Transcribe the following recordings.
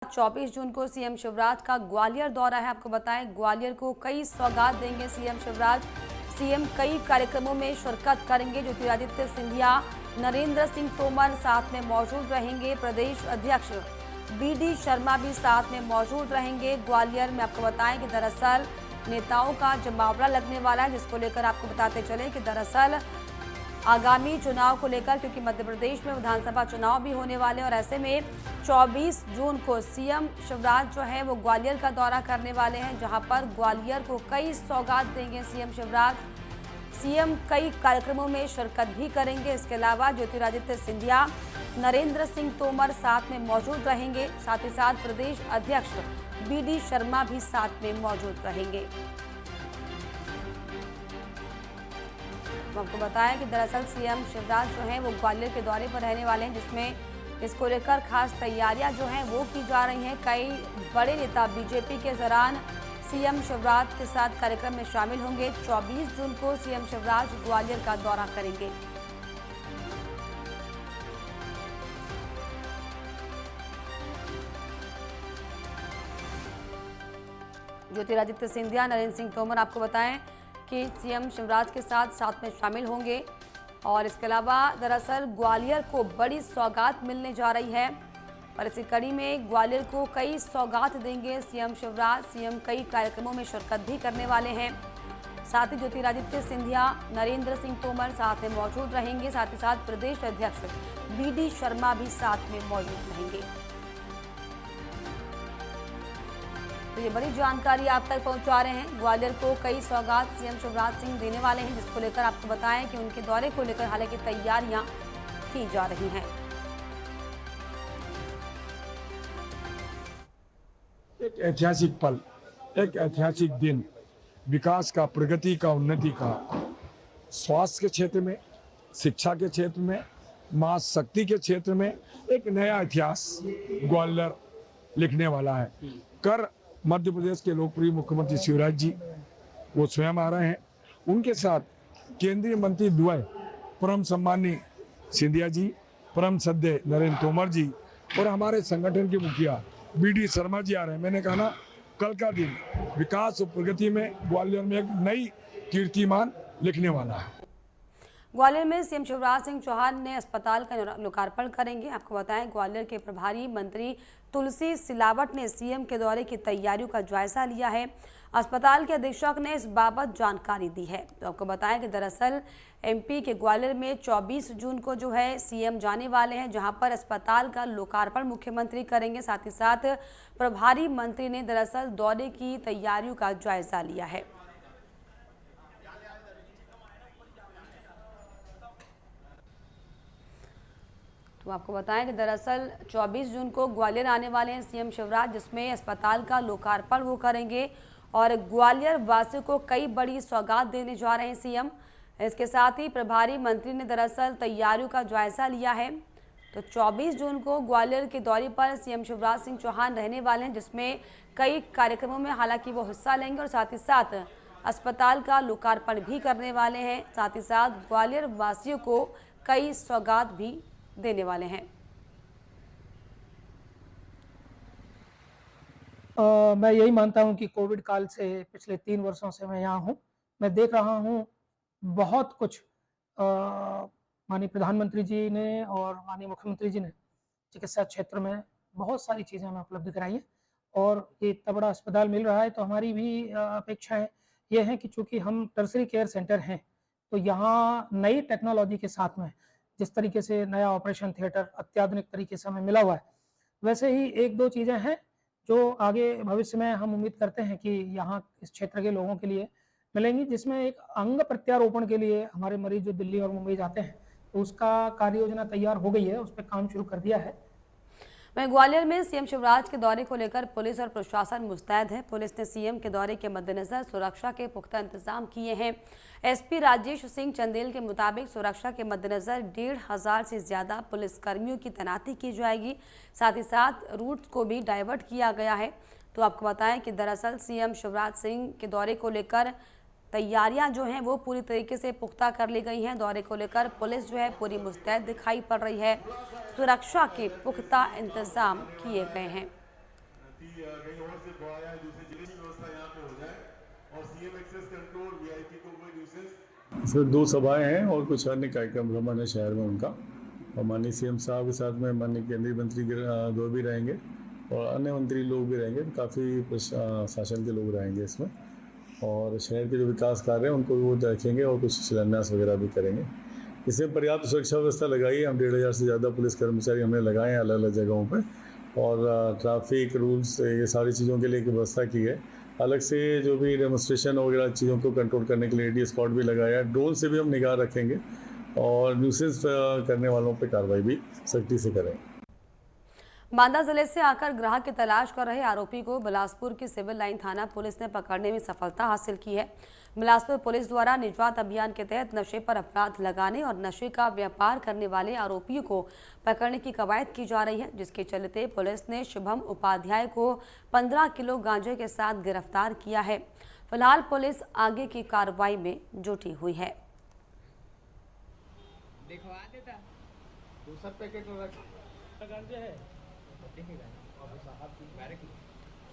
24 जून को सीएम शिवराज का ग्वालियर दौरा है। आपको बताएं, ग्वालियर को कई सौगात देंगे सीएम शिवराज। सीएम कई कार्यक्रमों में शिरकत करेंगे। ज्योतिरादित्य सिंधिया, नरेंद्र सिंह तोमर साथ में मौजूद रहेंगे। प्रदेश अध्यक्ष बीडी शर्मा भी साथ में मौजूद रहेंगे। ग्वालियर में आपको बताएं कि दरअसल नेताओं का जमावड़ा लगने वाला है, जिसको लेकर आपको बताते चले कि दरअसल आगामी चुनाव को लेकर, क्योंकि मध्य प्रदेश में विधानसभा चुनाव भी होने वाले और ऐसे में 24 जून को सीएम शिवराज जो है वो ग्वालियर का दौरा करने वाले हैं, जहां पर ग्वालियर को कई सौगात देंगे सीएम शिवराज। सीएम कई कार्यक्रमों में शिरकत भी करेंगे। इसके अलावा ज्योतिरादित्य सिंधिया, नरेंद्र सिंह तोमर साथ में मौजूद रहेंगे। साथ ही साथ प्रदेश अध्यक्ष बीडी शर्मा भी साथ में मौजूद रहेंगे। आपको बताया कि दरअसल सीएम शिवराज जो हैं वो ग्वालियर के दौरे पर रहने वाले हैं, जिसमें इसको लेकर खास तैयारियां जो हैं वो की जा रही हैं। कई बड़े नेता बीजेपी के दौरान सीएम शिवराज के साथ कार्यक्रम में शामिल होंगे। 24 जून को सीएम शिवराज ग्वालियर का दौरा करेंगे। ज्योतिरादित्य सिंधिया, नरेंद्र सिंह तोमर आपको बताएं कि सीएम शिवराज के साथ में शामिल होंगे। और इसके अलावा दरअसल ग्वालियर को बड़ी सौगात मिलने जा रही है और इसी कड़ी में ग्वालियर को कई सौगात देंगे सीएम शिवराज। सीएम कई कार्यक्रमों में शिरकत भी करने वाले हैं। साथ ही ज्योतिरादित्य सिंधिया, नरेंद्र सिंह तोमर साथ में मौजूद रहेंगे। साथ ही साथ प्रदेश अध्यक्ष बीडी शर्मा भी साथ में मौजूद रहेंगे। तो ये बड़ी जानकारी आप तक पहुंचा रहे हैं। ग्वालियर को कई सौगात सीएम शिवराज सिंह देने वाले हैं, जिसको लेकर आपको बताएं कि उनके दौरे को लेकर हालांकि तैयारियां की जा रही हैं। एक ऐतिहासिक पल, एक ऐतिहासिक दिन, विकास का, प्रगति का, उन्नति का, स्वास्थ्य के क्षेत्र में, शिक्षा के क्षेत्र में, मां शक्ति के क्षेत्र में एक नया इतिहास ग्वालियर लिखने वाला है। कर मध्य प्रदेश के लोकप्रिय मुख्यमंत्री शिवराज जी वो स्वयं आ रहे हैं। उनके साथ केंद्रीय मंत्री द्वय परम सम्मानी सिंधिया जी, परम सद्य नरेंद्र तोमर जी और हमारे संगठन के मुखिया बीडी शर्मा जी आ रहे हैं। मैंने कहा ना, कल का दिन विकास और प्रगति में ग्वालियर में एक नई कीर्तिमान लिखने वाला है। ग्वालियर में सीएम शिवराज सिंह चौहान ने अस्पताल का लोकार्पण करेंगे। आपको बताएं, ग्वालियर के प्रभारी मंत्री तुलसी सिलावट ने सीएम के दौरे की तैयारियों का जायजा लिया है। अस्पताल के अधीक्षक ने इस बाबत जानकारी दी है। तो आपको बताएं कि दरअसल एमपी के ग्वालियर में 24 जून को जो है सीएम जाने वाले हैं, जहां पर अस्पताल का लोकार्पण मुख्यमंत्री करेंगे। साथ ही साथ प्रभारी मंत्री ने दरअसल दौरे की तैयारियों का जायजा लिया है। तो आपको बताएं कि दरअसल 24 जून को ग्वालियर आने वाले हैं सीएम शिवराज, जिसमें अस्पताल का लोकार्पण वो करेंगे और ग्वालियर वासियों को कई बड़ी सौगात देने जा रहे हैं सीएम। इसके साथ ही प्रभारी मंत्री ने दरअसल तैयारियों का जायजा लिया है। तो 24 जून को ग्वालियर के दौरे पर सीएम शिवराज सिंह चौहान रहने वाले हैं, जिसमें कई कार्यक्रमों में हालांकि वो हिस्सा लेंगे और साथ ही साथ अस्पताल का लोकार्पण भी करने वाले हैं। साथ ही साथ ग्वालियर वासियों को कई सौगात भी देने वाले हैं। मैं यही मानता हूं कि कोविड काल से पिछले 3 वर्षों से मैं यहाँ हूं। मैं देख रहा हूं बहुत कुछ माननीय प्रधानमंत्री जी ने और माननीय मुख्यमंत्री जी ने चिकित्सा क्षेत्र में बहुत सारी चीज़ें हमें उपलब्ध कराई है और ये इतना बड़ा अस्पताल मिल रहा है। तो हमारी भी अपेक्षाएं ये हैं कि चूँकि हम टर्शरी केयर सेंटर हैं, तो यहाँ नई टेक्नोलॉजी के साथ में जिस तरीके से नया ऑपरेशन थिएटर अत्याधुनिक तरीके से हमें मिला हुआ है, वैसे ही 1-2 चीज़ें हैं जो आगे भविष्य में हम उम्मीद करते हैं कि यहाँ इस क्षेत्र के लोगों के लिए मिलेंगी, जिसमें एक अंग प्रत्यारोपण के लिए हमारे मरीज जो दिल्ली और मुंबई जाते हैं, तो उसका कार्य योजना तैयार हो गई है, उस पर काम शुरू कर दिया है। वहीं ग्वालियर में सीएम शिवराज के दौरे को लेकर पुलिस और प्रशासन मुस्तैद है। पुलिस ने सीएम के दौरे के मद्देनजर सुरक्षा के पुख्ता इंतजाम किए हैं। एसपी राजेश सिंह चंदेल के मुताबिक सुरक्षा के मद्देनजर 1,500 से ज्यादा पुलिस कर्मियों की तैनाती की जाएगी। साथ ही साथ रूट को भी डाइवर्ट किया गया है। तो आपको बताएं कि दरअसल सीएम शिवराज सिंह के दौरे को लेकर तैयारियां जो हैं वो पूरी तरीके से पुख्ता कर ली गई हैं। दौरे को लेकर पुलिस जो है पूरी मुस्तैद दिखाई पड़ रही है। सुरक्षा के पुख्ता इंतजाम किए गए हैं। कि कहीं और से बुआ या दूसरे जिले की व्यवस्था यहाँ पे हो जाए और सीएम एक्सेस कंट्रोल वीआईपी को कोई न्यूसेंस। इसमें 2 सभाएं हैं और कुछ अन्य कार्यक्रम भ्रमण है शहर में उनका, और माननीय सीएम साहब के साथ में माननीय केंद्रीय मंत्री 2 भी रहेंगे और अन्य मंत्री लोग भी रहेंगे। काफ़ी शासन के लोग रहेंगे इसमें, और शहर के जो विकास कार्य हैं उनको भी वो देखेंगे और कुछ शिलान्यास वगैरह भी करेंगे। इसमें पर्याप्त सुरक्षा व्यवस्था लगाई है। हम 1,500 से ज़्यादा पुलिस कर्मचारी हमने लगाए हैं अलग अलग जगहों पर, और ट्रैफिक रूल्स ये सारी चीज़ों के लिए व्यवस्था की है। अलग से जो भी डेमोन्स्ट्रेशन वगैरह चीज़ों को कंट्रोल करने के लिए एडी स्क्वाड भी लगाया है। ड्रोन से भी हम निगाह रखेंगे और न्यूसेंस करने वालों पर कार्रवाई भी सख्ती से करेंगे। बांदा जिले से आकर ग्राहक की तलाश कर रहे आरोपी को बिलासपुर की सिविल लाइन थाना पुलिस ने पकड़ने में सफलता हासिल की है। बिलासपुर पुलिस द्वारा निजात अभियान के तहत नशे पर अपराध लगाने और नशे का व्यापार करने वाले आरोपियों को पकड़ने की कवायद की जा रही है, जिसके चलते पुलिस ने शुभम उपाध्याय को 15 किलो गांजे के साथ गिरफ्तार किया है। फिलहाल पुलिस आगे की कार्रवाई में जुटी हुई है।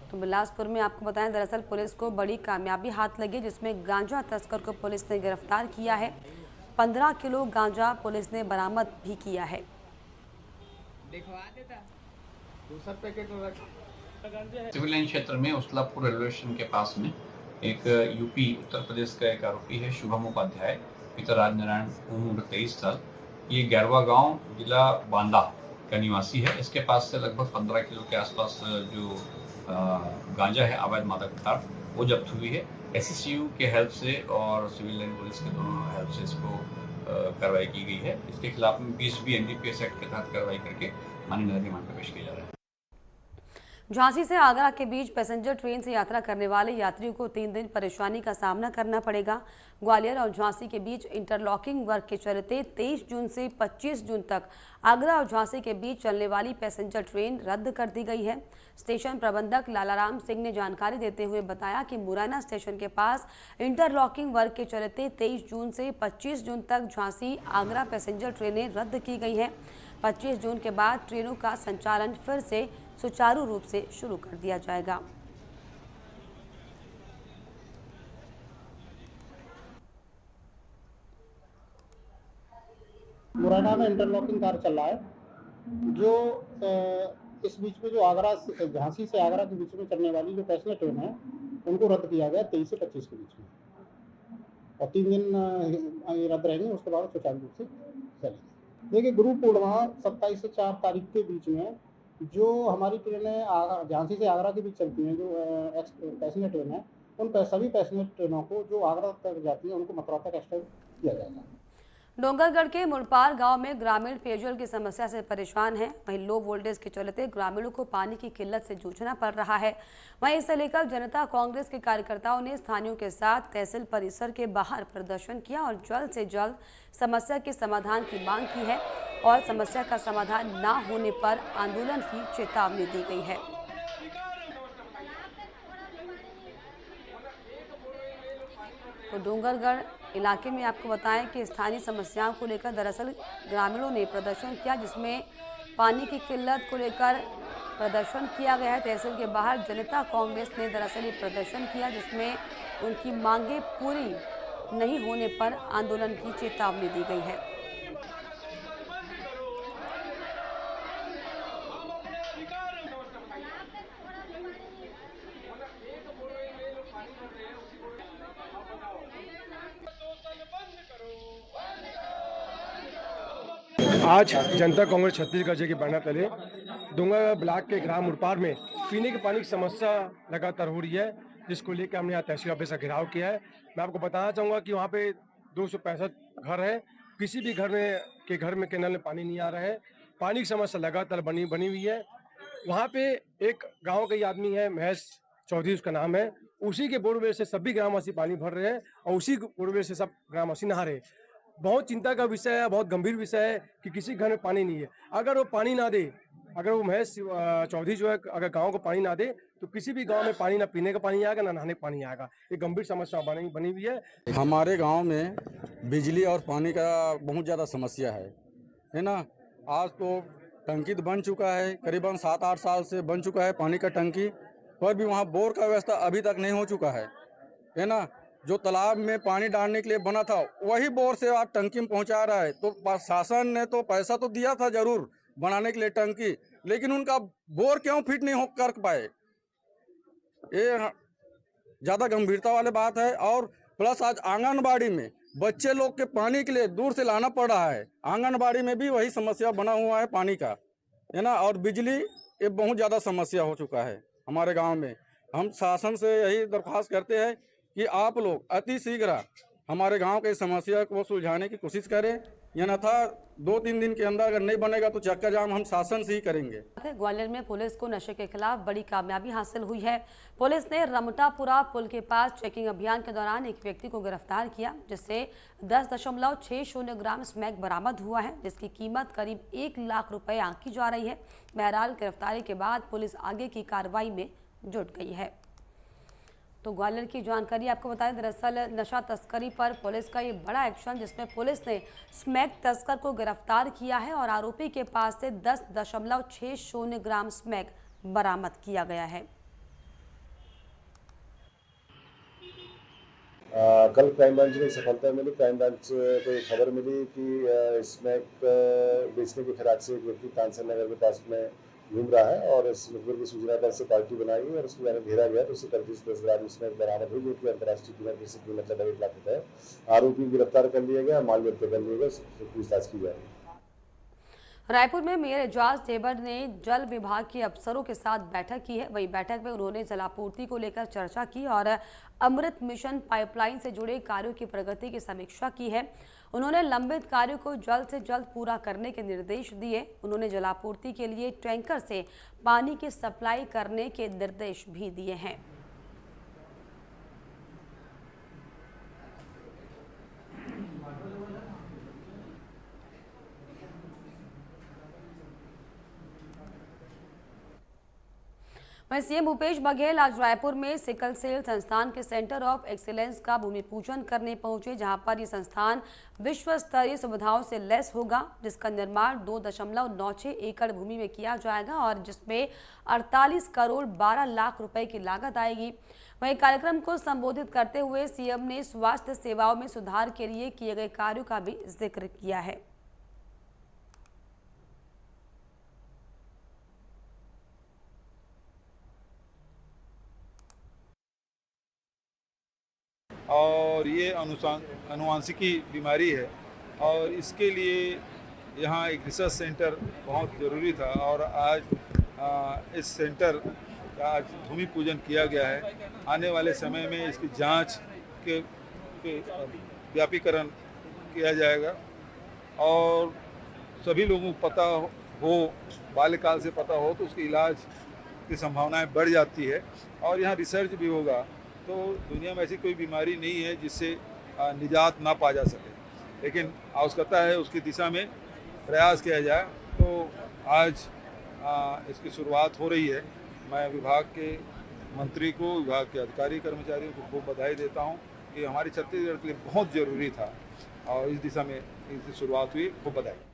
तो बिलासपुर में आपको बताएं, दरअसल पुलिस को बड़ी कामयाबी हाथ लगी, जिसमें गांजा तस्कर को पुलिस ने गिरफ्तार किया है। 15 किलो गांजा पुलिस ने बरामद भी किया है। सिविल लाइन क्षेत्र में उसलापुर रेलवे स्टेशन के पास में एक यूपी उत्तर प्रदेश का एक आरोपी है शुभम उपाध्याय, पिता राजनारायण, उम्र 23 साल। ये गैरवा गांव जिला बांदा का निवासी है। इसके पास से लगभग 15 किलो के आसपास जो गांजा है अवैध मादक पदार्थ वो जब्त हुई है। एसएसयू के हेल्प से और सिविल लाइन पुलिस के दोनों हेल्प से इसको कार्रवाई की गई है। इसके खिलाफ में 20B एनडीपीएस एक्ट के तहत कार्रवाई करके माननीय न्यायालय में पेश किया जा रहा है। झांसी से आगरा के बीच पैसेंजर ट्रेन से यात्रा करने वाले यात्रियों को 3 दिन परेशानी का सामना करना पड़ेगा। ग्वालियर और झांसी के बीच इंटरलॉकिंग वर्क के चलते 23 जून से 25 जून तक आगरा और झांसी के बीच चलने वाली पैसेंजर ट्रेन रद्द कर दी गई है। स्टेशन प्रबंधक लालाराम सिंह ने जानकारी देते हुए बताया कि मुरैना स्टेशन के पास इंटरलॉकिंग वर्क के चलते 23 जून से 25 जून तक झांसी आगरा पैसेंजर ट्रेनें रद्द की गई हैं। 25 जून के बाद ट्रेनों का संचालन फिर से सुचारू रूप से शुरू कर दिया जाएगा। मुरैना में इंटरलॉकिंग कार्य चल रहा है, जो इस बीच में जो आगरा झांसी से आगरा के बीच में चलने वाली जो पैसेंजर ट्रेन है उनको रद्द किया गया 23 से 25 के बीच में, और 3 दिन ये रद्द रहेंगे, उसके बाद सुचारू रूप से चलेंगे। देखिए, गुरु पूर्णिमा 27 से 4 तारीख के बीच में जो हमारी ट्रेनें झांसी से आगरा के बीच चलती हैं, जो पैसेंजर ट्रेन है, उन सभी पैसेंजर ट्रेनों को जो आगरा तक जाती हैं उनको मथुरा तक एक्सटेंड किया जाएगा। डोंगरगढ़ के मुड़पार गांव में ग्रामीण पेयजल की समस्या से परेशान हैं। वहीं लो वोल्टेज के चलते ग्रामीणों को पानी की किल्लत से जूझना पड़ रहा है। वहीं इसे लेकर जनता कांग्रेस के कार्यकर्ताओं ने स्थानीयों के साथ तहसील परिसर के बाहर प्रदर्शन किया और जल्द से जल्द समस्या के समाधान की मांग की है और समस्या का समाधान न होने पर आंदोलन की चेतावनी दी गई है। तो डोंगरगढ़ इलाके में आपको बताएं कि स्थानीय समस्याओं को लेकर दरअसल ग्रामीणों ने प्रदर्शन किया, जिसमें पानी की किल्लत को लेकर प्रदर्शन किया गया है। तहसील के बाहर जनता कांग्रेस ने दरअसल ये प्रदर्शन किया, जिसमें उनकी मांगें पूरी नहीं होने पर आंदोलन की चेतावनी दी गई है। आज जनता कांग्रेस छत्तीसगढ़ जी के बैनर तले डोंगरगढ़ ब्लॉक के ग्राम मुड़पार में पीने के पानी की समस्या लगातार हो रही है, जिसको लेकर हमने यहाँ तहसील ऑफिस का घेराव किया है। मैं आपको बताना चाहूँगा कि वहाँ पे 265 घर है। किसी भी घर में केनल में पानी नहीं आ रहा है। पानी की समस्या लगातार बनी हुई है। वहाँ पे एक गाँव का ही आदमी है, महेश चौधरी उसका नाम है, उसी के बोरवेल से सभी ग्रामवासी पानी भर रहे हैं और उसी बोरवेल से सब ग्रामवासी नहा रहे हैं। बहुत चिंता का विषय है, बहुत गंभीर विषय है कि किसी घर में पानी नहीं है। अगर वो पानी ना दे, अगर वो महेश चौधरी जो है अगर गांव को पानी ना दे तो किसी भी गांव में पानी ना पीने का पानी आएगा ना नहाने का पानी आएगा। ये गंभीर समस्या बनी हुई है। हमारे गांव में बिजली और पानी का बहुत ज़्यादा समस्या है ना। आज तो टंकी तो बन चुका है, करीबन 7-8 साल से बन चुका है पानी का टंकी, पर भी वहाँ बोर का व्यवस्था अभी तक नहीं हो चुका है ना। जो तालाब में पानी डालने के लिए बना था वही बोर से आज टंकी में पहुँचा रहा है। तो शासन ने तो पैसा तो दिया था जरूर बनाने के लिए टंकी, लेकिन उनका बोर क्यों फिट नहीं हो कर पाए, ये ज़्यादा गंभीरता वाली बात है। और प्लस आज आंगनबाड़ी में बच्चे लोग के पानी के लिए दूर से लाना पड़ रहा है, आंगनबाड़ी में भी वही समस्या बना हुआ है पानी का, है ना। और बिजली ये बहुत ज़्यादा समस्या हो चुका है हमारे गांव में। हम शासन से यही दरख्वास्त करते हैं कि आप लोग अति शीघ्र हमारे गांव की समस्या को सुलझाने की कोशिश करें, या न था 2-3 दिन के अंदर अगर नहीं बनेगा तो चक्का जाम हम शासन से ही करेंगे। ग्वालियर में पुलिस को नशे के खिलाफ बड़ी कामयाबी हासिल हुई है। पुलिस ने रमटापुरा पुल के पास चेकिंग अभियान के दौरान एक व्यक्ति को गिरफ्तार किया, जिससे 10.60 ग्राम स्मैक बरामद हुआ है, जिसकी कीमत करीब 1 लाख रुपए आंकी जा रही है। बहरहाल गिरफ्तारी के बाद पुलिस आगे की कार्रवाई में जुट गई है। तो ग्वालियर की जानकारी आपको बताएं, दरअसल नशा तस्करी पर पुलिस का ये बड़ा एक्शन, जिसमें पुलिस ने स्मैक तस्कर को गिरफ्तार किया है और आरोपी के पास से 10.60 ग्राम स्मैक बरामद किया गया है। कल क्राइम ब्रांच में सफलता मिली। क्राइम ब्रांच को एक खबर मिली कि स्मैक बेचने की फिराक से एक व्यक्ति तानसेन नगर के पास में घूम रहा है, और इस मुखबिर की सूचना पर से पार्टी बनाई गई और उसको मैंने घेरा गया तो उससे 35-10 ग्राम स्मैक बरामद हुई, जो कि अंतर्राष्ट्रीय कीमत जैसे कीमत लगभग 1 लाख रुपए है। आरोपी गिरफ्तार कर लिया गया, माल जब्त कर लिया गया, उससे पूछताछ की जा रही है। रायपुर में मेयर एजाज ढेबर ने जल विभाग के अफसरों के साथ बैठक की है। वही बैठक में उन्होंने जलापूर्ति को लेकर चर्चा की और अमृत मिशन पाइपलाइन से जुड़े कार्यों की प्रगति की समीक्षा की है। उन्होंने लंबित कार्यों को जल्द से जल्द पूरा करने के निर्देश दिए। उन्होंने जलापूर्ति के लिए टैंकर से पानी की सप्लाई करने के निर्देश भी दिए हैं। वहीं सीएम भूपेश बघेल आज रायपुर में सिकल सेल संस्थान के सेंटर ऑफ एक्सीलेंस का भूमि पूजन करने पहुंचे, जहां पर यह संस्थान विश्व स्तरीय सुविधाओं से लैस होगा, जिसका निर्माण 2.96 एकड़ भूमि में किया जाएगा और जिसमें 48 करोड़ 12 लाख रुपए की लागत आएगी। वहीं कार्यक्रम को संबोधित करते हुए सीएम ने स्वास्थ्य सेवाओं में सुधार के लिए किए गए कार्यों का भी जिक्र किया है। और ये अनुवांशिकी बीमारी है और इसके लिए यहाँ एक रिसर्च सेंटर बहुत ज़रूरी था और आज इस सेंटर का आज भूमि पूजन किया गया है। आने वाले समय में इसकी जांच के व्यापीकरण किया जाएगा और सभी लोगों को पता हो, बाल्यकाल से पता हो तो उसके इलाज की संभावनाएं बढ़ जाती है और यहाँ रिसर्च भी होगा। तो दुनिया में ऐसी कोई बीमारी नहीं है जिससे निजात ना पा जा सके, लेकिन आवश्यकता है उसकी दिशा में प्रयास किया जाए। तो आज इसकी शुरुआत हो रही है। मैं विभाग के मंत्री को, विभाग के अधिकारी कर्मचारियों को खूब बधाई देता हूं कि हमारी छत्तीसगढ़ के लिए बहुत ज़रूरी था और इस दिशा में इसकी शुरुआत हुई। खूब बधाई।